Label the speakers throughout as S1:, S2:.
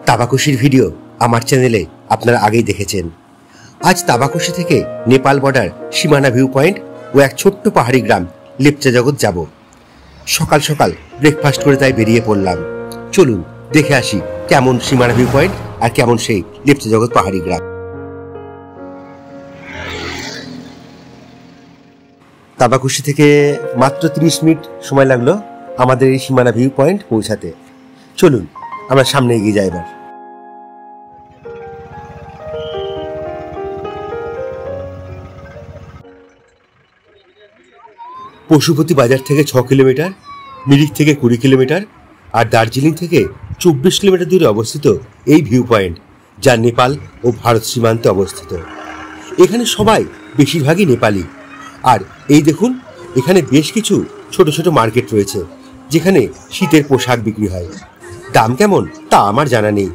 S1: তাবাকুশির video আমার চ্যানেলে আপনারা আগেই দেখেছেন। আজ তাবাকুশি থেকে নেপাল বর্ডার সীমানা ভিউ পয়েন্ট ও এক ছোট্ট পাহাড়ি গ্রাম লেপচা জগৎ যাব। সকাল সকাল ব্রেকফাস্ট করে তাই বেরিয়ে পড়লাম। চলুন দেখে আসি কেমন সীমানা ভিউ পয়েন্ট আর কেমন সেই লেপচা জগৎ পাহাড়ি গ্রাম। তাবাকুশি থেকে মাত্র 30 মিনিট সময় লাগলো আমাদের এই সীমানা ভিউ পয়েন্ট পৌঁছাতে। চলুন আমরা সামনে এগিয়ে যাই। এবার পশুপতি বাজার থেকে 6 কিলোমিটার, মিরিক থেকে 20 কিলোমিটার আর দার্জিলিং থেকে 24 কিলোমিটার দূরে অবস্থিত এই ভিউ পয়েন্ট, যা নেপাল ও ভারত সীমান্তে অবস্থিত। এখানে সবাই বেশিরভাগই নেপালি। আর এই দেখুন, এখানে বেশ কিছু ছোট ছোট মার্কেট রয়েছে যেখানে শীতের পোশাক বিক্রি হয়। দাম কেমন তা আমার জানা নেই।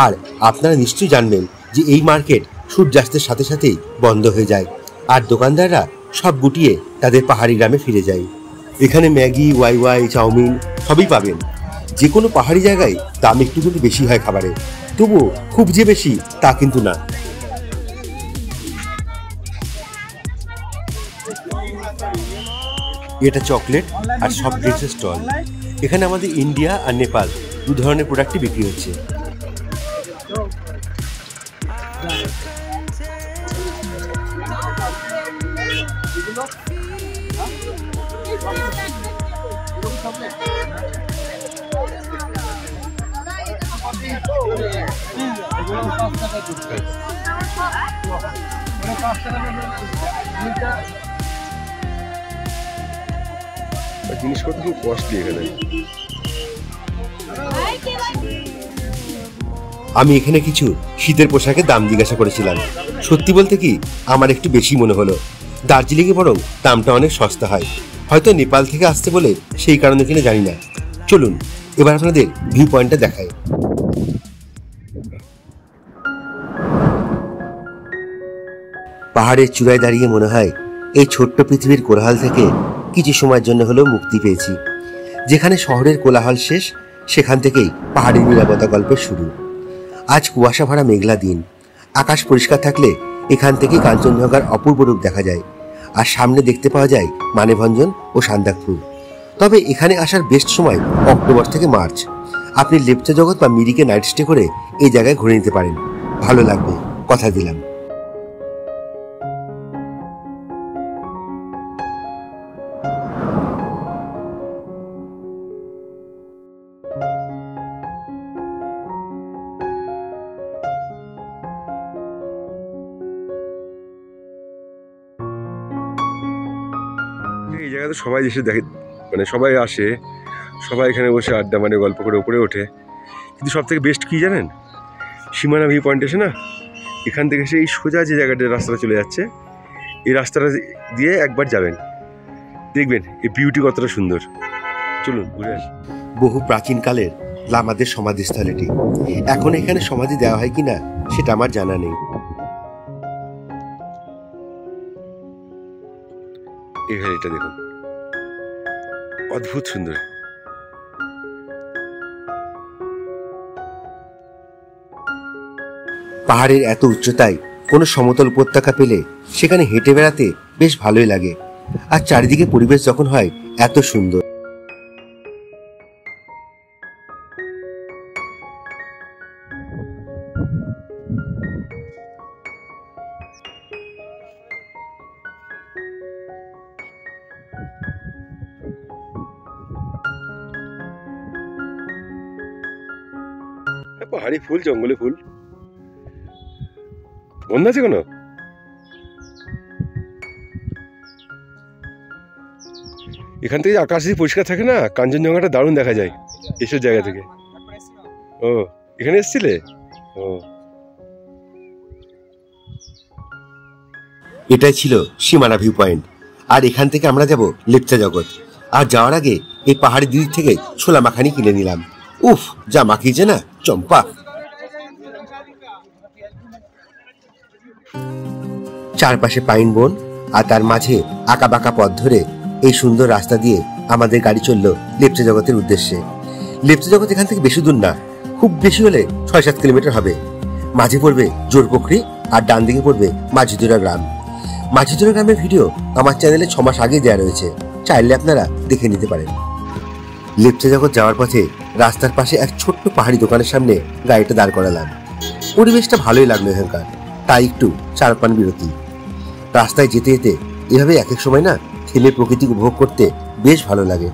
S1: আর আপনারা নিশ্চয়ই জানবেন যে এই মার্কেট সূর্যাস্তের সাথে সাথেই বন্ধ হয়ে যায় আর দোকানদাররা সব গুটিয়ে তাদের পাহাড়ি গ্রামে ফিরে যায়। এখানে ম্যাগি, ওয়াই চাউমিন সবই পাবেন। যে কোনো পাহাড়ি জায়গায় দাম একটু কিন্তু বেশি হয় খাবারে, তবুও খুব যে বেশি তা কিন্তু না। এটা চকলেট আর সফট ড্রিঙ্কসের স্টল। এখানে আমাদের ইন্ডিয়া আর নেপাল দু ধরনের প্রোডাক্টই বিক্রি হচ্ছে। জিনিসপত্র খুব কস্টলি এখানে। আমি এখানে কিছু শীতের পোশাকের দাম জিজ্ঞাসা করেছিলাম। সত্যি বলতে কি, আমার একটু বেশি মনে হলো। দার্জিলিংয়ে বরং দামটা অনেক সস্তা হয়। হয়তো নেপাল থেকে আসতে বলে সেই কারণে কিনা জানি না। চলুন এবার আপনাদের ভিউ পয়েন্টটা দেখায়। পাহাড়ের চূড়ায় দাঁড়িয়ে মনে হয় এই ছোট্ট পৃথিবীর কোলাহল থেকে কিছু সময়ের জন্য হলেও মুক্তি পেয়েছি। যেখানে শহরের কোলাহল শেষ, সেখান থেকেই পাহাড়ের নিরাপত্তা গল্পের শুরু। আজ কুয়াশা ভরা মেঘলা দিন। আকাশ পরিষ্কার থাকলে এখান থেকে কাঞ্চনজঙ্ঘার অপূর্ব রূপ দেখা যায়। আর সামনে দেখতে পাওয়া যায় মানেভঞ্জন ও সান্দাকফু। তবে এখানে আসার বেস্ট সময় অক্টোবর থেকে মার্চ। আপনি লেপচা জগৎ বা মিরিকে নাইট স্টে করে এই জায়গায় ঘুরে নিতে পারেন। ভালো লাগবে, কথা দিলাম। এই জায়গাতে সবাই এসে দেখে, মানে সবাই আসে, সবাই এখানে বসে আড্ডা মানে গল্প করে উপরে ওঠে। কিন্তু সব থেকে বেস্ট কী জানেন, সীমানা ভিউ পয়েন্ট এসে না, এখান থেকে এসে এই সোজা যে জায়গাটা রাস্তাটা চলে যাচ্ছে, এই রাস্তাটা দিয়ে একবার যাবেন, দেখবেন এই বিউটি কতটা সুন্দর। চলুন ঘুরে আসি। বহু প্রাচীনকালের লামাদের সমাধিস্থল এটি। এখন এখানে সমাধি দেওয়া হয় কিনা সেটা আমার জানা নেই। এই ভ্যালিটা দেখুন, অদ্ভুত সুন্দর। পাহাড়ের এত উচ্চতায় কোনো সমতল উপত্যকা পেলে সেখানে হেঁটে বেড়াতে বেশ ভালোই লাগে। আর চারিদিকে পরিবেশ যখন হয় এত সুন্দর। পাহাড়ি ফুল, জঙ্গলে ফুল, বন্ধ আছে কোনো? এখান থেকে আকাশ যদি পরিষ্কার থাকে না, কাঞ্চনজঙ্ঘাটা দারুণ দেখা যায় এসব জায়গা থেকে। ও, এখানে এসেছিলে? ও, এটাই ছিল সীমানা ভিউ পয়েন্ট। আর এখান থেকে আমরা যাব লেপচা জগৎ। আর যাওয়ার আগে এই পাহাড়ি দিক থেকে ছোলা মাখানি কিনে নিলাম। উফ, যা মাখিয়েছে না চম্পা। চারপাশে পাইন বন আর তার মাঝে আঁকা বাঁকা পথ ধরে এই সুন্দর রাস্তা দিয়ে আমাদের গাড়ি চলল লেপচা জগতের উদ্দেশ্যে। লেপচা জগৎ এখান থেকে বেশি দূর না, খুব বেশি হলে ৬-৭ কিলোমিটার হবে। মাঝে পড়বে জোরপুকুরি আর ডান দিকে পড়বে মাঝিদুরা গ্রাম। মাঝিদুরা গ্রামের ভিডিও আমার চ্যানেলে ৬ মাস আগে দেওয়া রয়েছে, চাইলে আপনারা দেখে নিতে পারেন। লেপচা জগৎ যাওয়ার পথে রাস্তার পাশে এক ছোট্ট পাহাড়ি দোকানের সামনে গাড়িটা দাঁড় করালাম। পরিবেশটা ভালোই লাগলো এখানকার, তাই একটু চার পান বিরতি। রাস্তায় যেতে যেতে এভাবে এক এক সময় না থেমে প্রকৃতি উপভোগ করতে বেশ ভালো লাগে।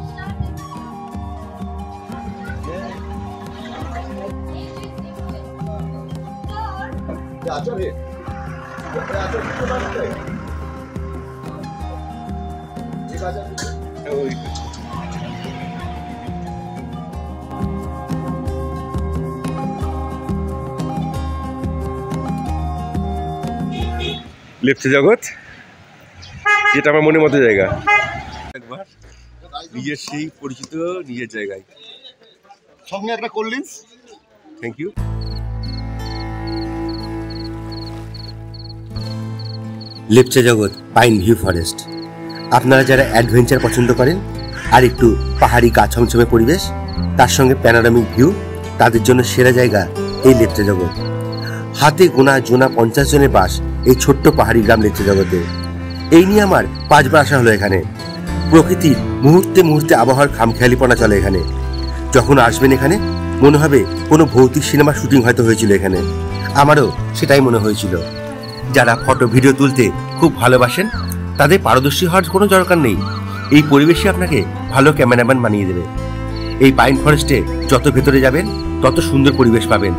S1: লেপচা জগৎ, যেটা আমার মনের মতো জায়গা, একবার নিজের সেই পরিচিত নিজের জায়গায়।
S2: সঙ্গে একটা cold drinks.
S1: Thank you. Lepcha Jagat pine view forest. আপনারা যারা অ্যাডভেঞ্চার পছন্দ করেন আর একটু পাহাড়ি গা ছমছমে পরিবেশ, তার সঙ্গে প্যানোরামিক ভিউ, তাদের জন্য সেরা জায়গা এই লেপচা জগৎ। হাতে গোনা জোনা 50 জনের বাস এই ছোট্ট পাহাড়ি গ্রাম লেপচা জগতে। এই নিয়ে আমার 5 বার আসা হলো এখানে। প্রকৃতির মুহূর্তে মুহূর্তে আবহাওয়ার খামখেয়ালিপনা চলে এখানে। যখন আসবেন এখানে মনে হবে কোনো ভৌতিক সিনেমা শুটিং হয়তো হয়েছিল এখানে। আমারও সেটাই মনে হয়েছিল। যারা ফটো ভিডিও তুলতে খুব ভালোবাসেন তাদের পারদর্শী হওয়ার কোনো দরকার নেই, এই পরিবেশই আপনাকে ভালো ক্যামেরাম্যান বানিয়ে দেবে। এই পাইন ফরেস্টে যত ভেতরে যাবেন তত সুন্দর পরিবেশ পাবেন।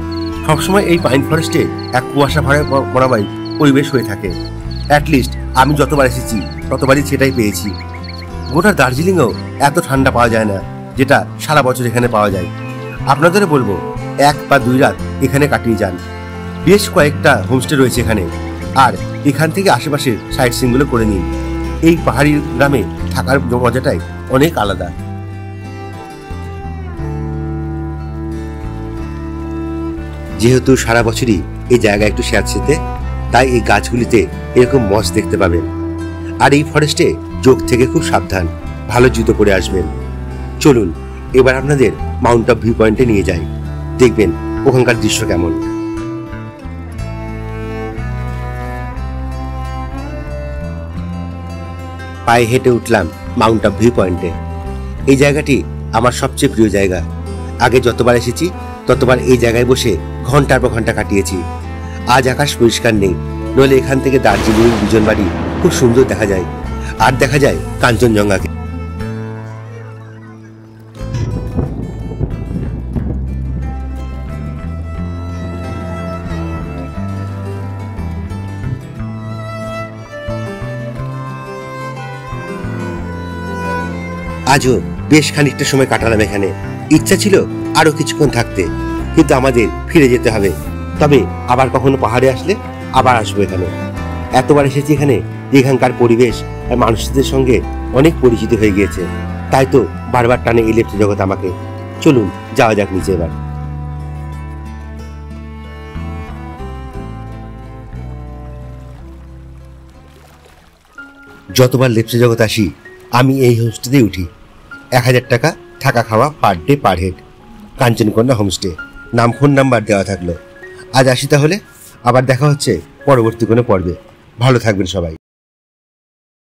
S1: সবসময় এই পাইন ফরেস্টে এক কুয়াশা ভরাবাই পরিবেশ হয়ে থাকে। অ্যাটলিস্ট আমি যতবার এসেছি ততবারই সেটাই পেয়েছি। গোটা দার্জিলিংয়েও এত ঠান্ডা পাওয়া যায় না যেটা সারা বছর এখানে পাওয়া যায়। আপনাদেরও বলবো 1 বা 2 রাত এখানে কাটিয়ে যান। বেশ কয়েকটা হোমস্টে রয়েছে এখানে, আর এখান থেকে আশেপাশের সাইট সিনগুলো করে নিন। এই পাহাড়ি গ্রামে থাকার মজাটাই অনেক আলাদা। যেহেতু সারা বছরই এই জায়গা একটু স্যাঁতসেঁতে, তাই এই গাছগুলিতে এরকম মস দেখতে পাবেন। আর এই ফরেস্টে যোগ থেকে খুব সাবধান, ভালো জুতো পরে আসবেন। চলুন এবার আপনাদের মাউন্ট অফ ভিউ পয়েন্টে নিয়ে যাই, দেখবেন ওখানকার দৃশ্য কেমন। পায়ে হেঁটে উঠলাম মাউন্ট অফ ভিউ পয়েন্টে। এই জায়গাটি আমার সবচেয়ে প্রিয় জায়গা। আগে যতবার এসেছি ততবার এই জায়গায় বসে ঘন্টার পর ঘন্টা কাটিয়েছি। আজ আকাশ পরিষ্কার নেই, নইলে এখান থেকে দার্জিলিং বিজনবাড়ি খুব সুন্দর দেখা যায়, আর দেখা যায় কাঞ্চনজঙ্ঘাকে। আজও বেশ খানিকটা সময় কাটালাম এখানে। ইচ্ছা ছিল আরো কিছুক্ষণ থাকতে, কিন্তু আমাদের ফিরে যেতে হবে। তবে আবার কখনো পাহাড়ে আসলে আবার আসবো এখানে। এতবার এসেছি এখানে, এখানকার পরিবেশ আর মানুষদের সঙ্গে অনেক পরিচিত হয়ে গিয়েছে, তাই তো বারবার টানে এই লেপচা জগৎ আমাকে। চলুন যাওয়া যাক নিচে এবার। যতবার লেপচা জগৎ আসি আমি এই হোমস্টেতেই উঠি। 1000 টাকা থাকা খাওয়া per day per head. Kanchankanya homestay, নাম ফোন নাম্বার দেওয়া থাকলো। আজ আসি তাহলে, আবার দেখা হচ্ছে পরবর্তী কোনো পর্বে। ভালো থাকবেন সবাই।